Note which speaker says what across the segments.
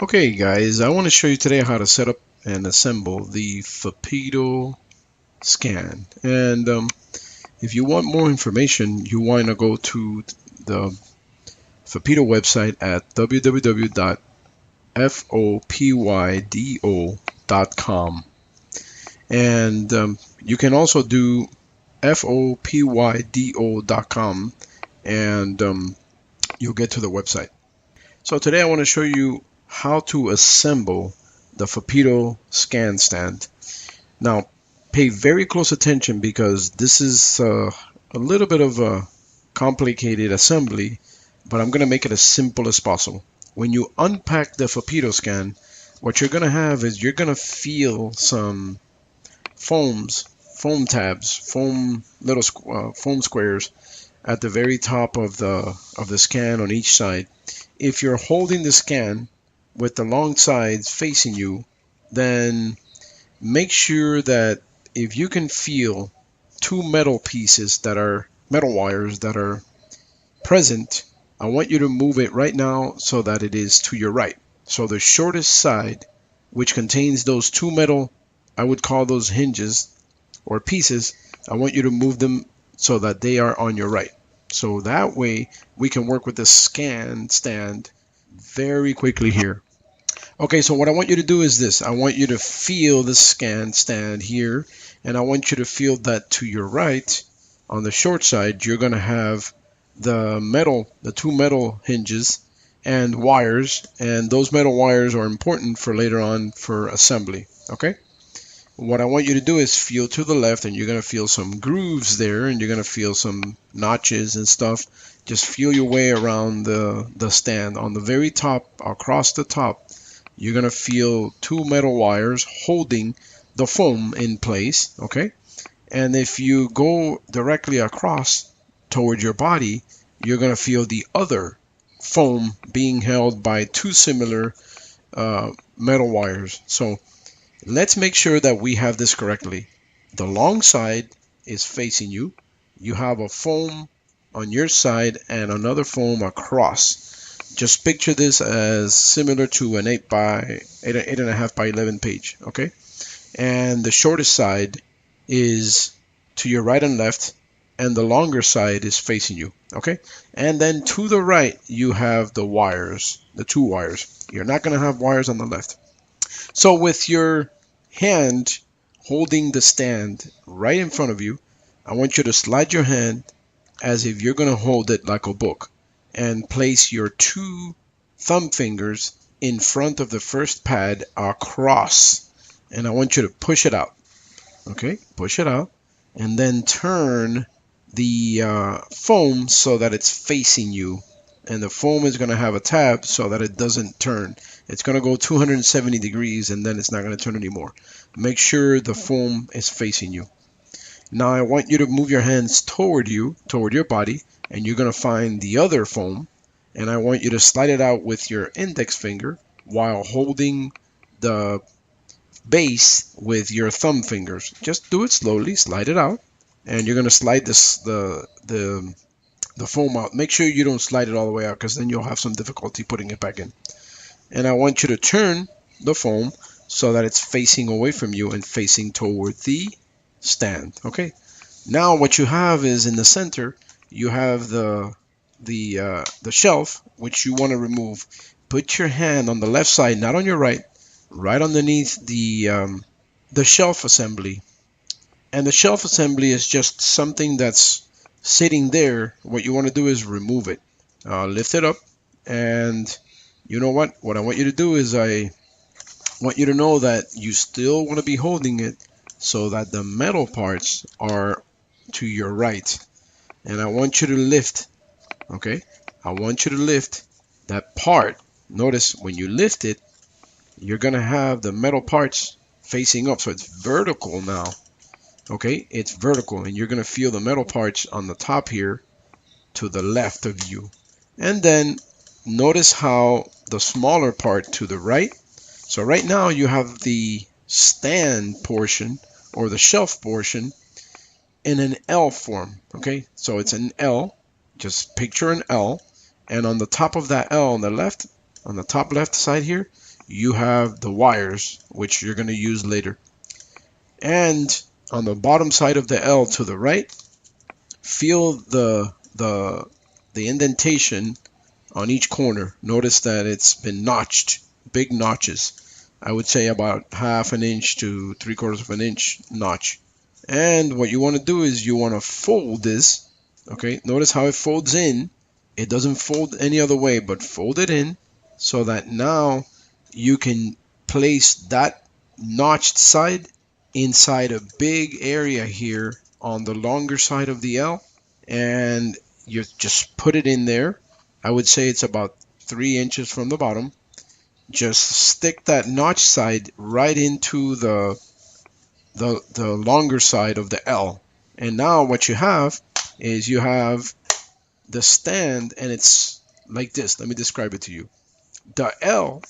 Speaker 1: Okay guys, I want to show you today how to set up and assemble the Fopydo Scan. And if you want more information, you want to go to the Fopydo website at www.fopydo.com. And you can also do fopydo.com and you'll get to the website. So today I want to show you how to assemble the Fopydo Scan Stand. Now, pay very close attention because this is a little bit of a complicated assembly, but I'm going to make it as simple as possible. When you unpack the Fopydo Scan, what you're going to have is you're going to feel some foam tabs, little foam squares at the very top of the scan on each side. If you're holding the scan with the long sides facing you, then make sure that if you can feel two metal pieces that are metal wires that are present, I want you to move it right now so that it is to your right. So the shortest side, which contains those two metal, I would call those hinges or pieces, I want you to move them so that they are on your right. So that way we can work with the scan stand very quickly here. Okay, so what I want you to do is this. I want you to feel the scan stand here, and I want you to feel that to your right, on the short side, you're going to have the two metal hinges and wires, and those metal wires are important for later on for assembly. Okay? What I want you to do is feel to the left, and you're going to feel some grooves there, and you're going to feel some notches and stuff. Just feel your way around the stand. On the very top, across the top, you're going to feel two metal wires holding the foam in place, okay? And if you go directly across toward your body, you're going to feel the other foam being held by two similar metal wires. So let's make sure that we have this correctly. The long side is facing you. You have a foam on your side and another foam across. Just picture this as similar to an 8.5 by 11 page, okay? And the shortest side is to your right and left, and the longer side is facing you, okay? And then to the right, you have the wires, the two wires. You're not going to have wires on the left. So with your hand holding the stand right in front of you, I want you to slide your hand as if you're going to hold it like a book, and place your two thumb fingers in front of the first pad across, and I want you to push it out. Okay, push it out, and then turn the foam so that it's facing you, and the foam is going to have a tab so that it doesn't turn. It's going to go 270 degrees and then it's not going to turn anymore. Make sure the foam is facing you. Now I want you to move your hands toward your body, and you're going to find the other foam, and I want you to slide it out with your index finger while holding the base with your thumb fingers. Just do it slowly, slide it out, and you're going to slide the foam out. Make sure you don't slide it all the way out, because then you'll have some difficulty putting it back in. And I want you to turn the foam so that it's facing away from you and facing toward the stand. Okay, now what you have is in the center you have the shelf, which you want to remove. Put your hand on the left side, not on your right, right underneath the shelf assembly. And the shelf assembly is just something that's sitting there. What you want to do is remove it. Lift it up, and you know what I want you to do is I want you to know that you still want to be holding it so that the metal parts are to your right. And I want you to lift, okay? I want you to lift that part. Notice when you lift it, you're going to have the metal parts facing up. So it's vertical now, okay? It's vertical, and you're going to feel the metal parts on the top here to the left of you. And then notice how the smaller part to the right. So right now you have the stand portion or the shelf portion in an L form, okay? So it's an L, just picture an L, and on the top of that L on the left, on the top left side here, you have the wires, which you're going to use later. And on the bottom side of the L to the right, feel the indentation on each corner. Notice that it's been notched, big notches. I would say about 1/2 inch to 3/4 inch notch. And what you want to do is you want to fold this. Okay, notice how it folds in. It doesn't fold any other way, but fold it in so that now you can place that notched side inside a big area here on the longer side of the L, and you just put it in there. I would say it's about 3 inches from the bottom. Just stick that notch side right into the longer side of the L. And now what you have is you have the stand, and it's like this. Let me describe it to you. The L,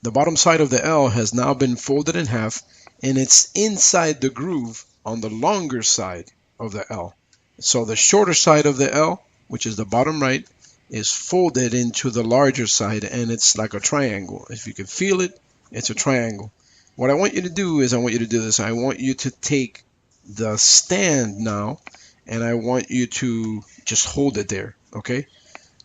Speaker 1: the bottom side of the L has now been folded in half, and it's inside the groove on the longer side of the L. So the shorter side of the L, which is the bottom right, is folded into the larger side, and it's like a triangle. If you can feel it, it's a triangle. What I want you to do is I want you to do this. I want you to take the stand now, and I want you to just hold it there, okay?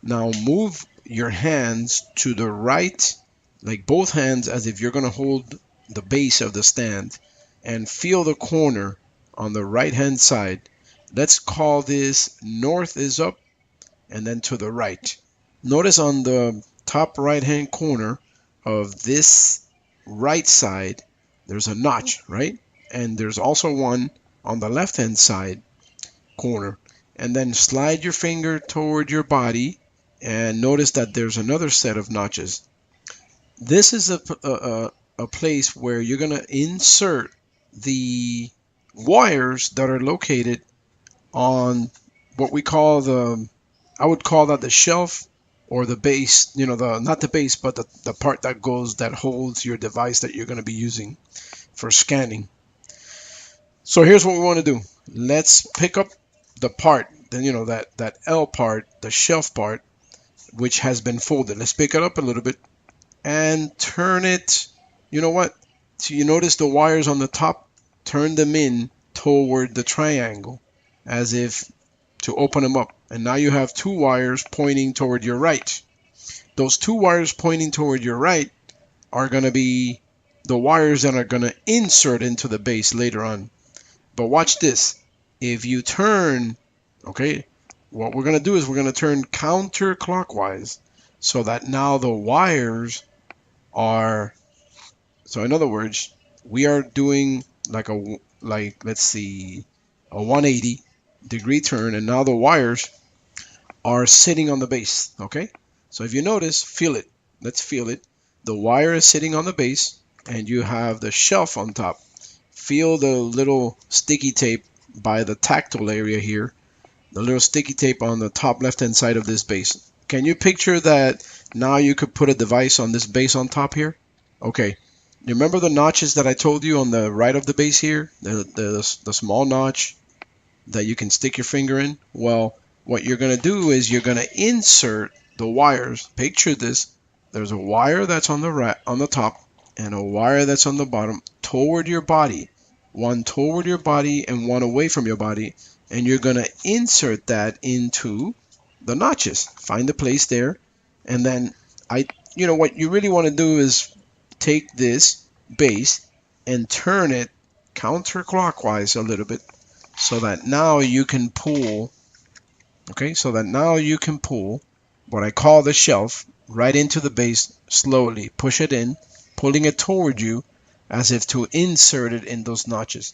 Speaker 1: Now move your hands to the right, like both hands, as if you're going to hold the base of the stand, and feel the corner on the right hand side. Let's call this north is up and then to the right. Notice on the top right hand corner of this right side there's a notch, right? And there's also one on the left hand side corner. And then slide your finger toward your body and notice that there's another set of notches. This is a place where you're going to insert the wires that are located on what we call I would call that the shelf or the base, you know, not the base, but the part that holds your device that you're going to be using for scanning. So here's what we want to do. Let's pick up the part, then, you know, that L part, the shelf part, which has been folded. Let's pick it up a little bit and turn it. You know what? So you notice the wires on the top, turn them in toward the triangle as if to open them up. And now you have 2 wires pointing toward your right. Those 2 wires pointing toward your right are going to be the wires that are going to insert into the base later on. But watch this. If you turn, okay, what we're going to do is we're going to turn counterclockwise so that now the wires are, so in other words, we are doing let's see, a 180-degree turn, and now the wires are sitting on the base, okay? So if you notice, feel it. Let's feel it. The wire is sitting on the base, and you have the shelf on top. Feel the little sticky tape by the tactile area here, the little sticky tape on the top left-hand side of this base. Can you picture that now you could put a device on this base on top here? Okay. You remember the notches that I told you on the right of the base here? The small notch that you can stick your finger in? Well, what you're going to do is you're going to insert the wires. Picture this. There's a wire that's on the right, on the top, and a wire that's on the bottom toward your body. One toward your body and one away from your body. And you're going to insert that into the notches. Find the place there. And then you know what you really want to do is take this base and turn it counterclockwise a little bit so that now you can pull, okay, so that now you can pull what I call the shelf right into the base slowly. Push it in, pulling it toward you as if to insert it in those notches.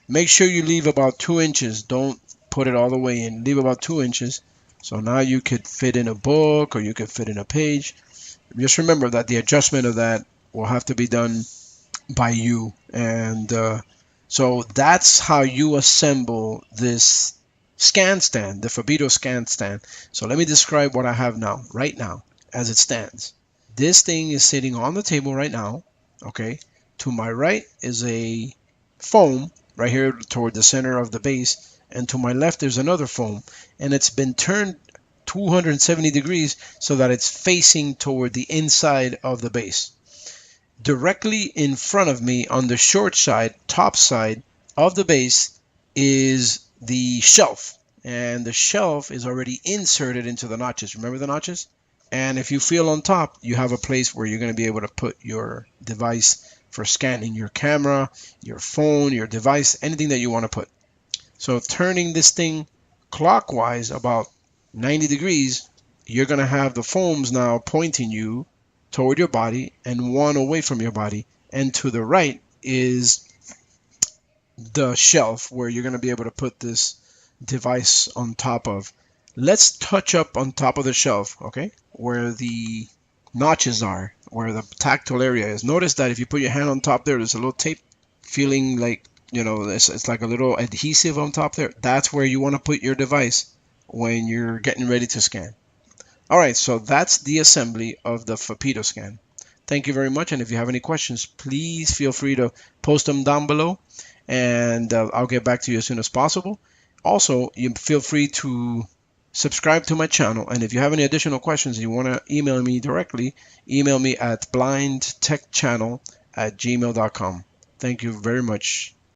Speaker 1: Make sure you leave about 2 inches. Don't put it all the way in. Leave about 2 inches. So now you could fit in a book or you could fit in a page. Just remember that the adjustment of that will have to be done by you. And so that's how you assemble this scan stand, the Fopydo Scan Stand. So let me describe what I have now, right now, as it stands. This thing is sitting on the table right now, okay? To my right is a foam right here toward the center of the base, and to my left there's another foam, and it's been turned 270 degrees so that it's facing toward the inside of the base. Directly in front of me on the short side, top side of the base is the shelf, and the shelf is already inserted into the notches. Remember the notches? And if you feel on top, you have a place where you're going to be able to put your device for scanning your camera, your phone, your device, anything that you want to put. So turning this thing clockwise about 90 degrees, you're going to have the foams now pointing you toward your body and one away from your body. And to the right is the shelf where you're going to be able to put this device on top of. Let's touch up on top of the shelf, okay, where the notches are, where the tactile area is. Notice that if you put your hand on top there's a little tape feeling like, you know, it's like a little adhesive on top there. That's where you want to put your device when you're getting ready to scan. All right, so that's the assembly of the Fopydo Scan. Thank you very much, and if you have any questions, please feel free to post them down below, and I'll get back to you as soon as possible. Also, you feel free to subscribe to my channel, and if you have any additional questions and you want to email me directly, email me at blindtechchannel@gmail.com. Thank you very much.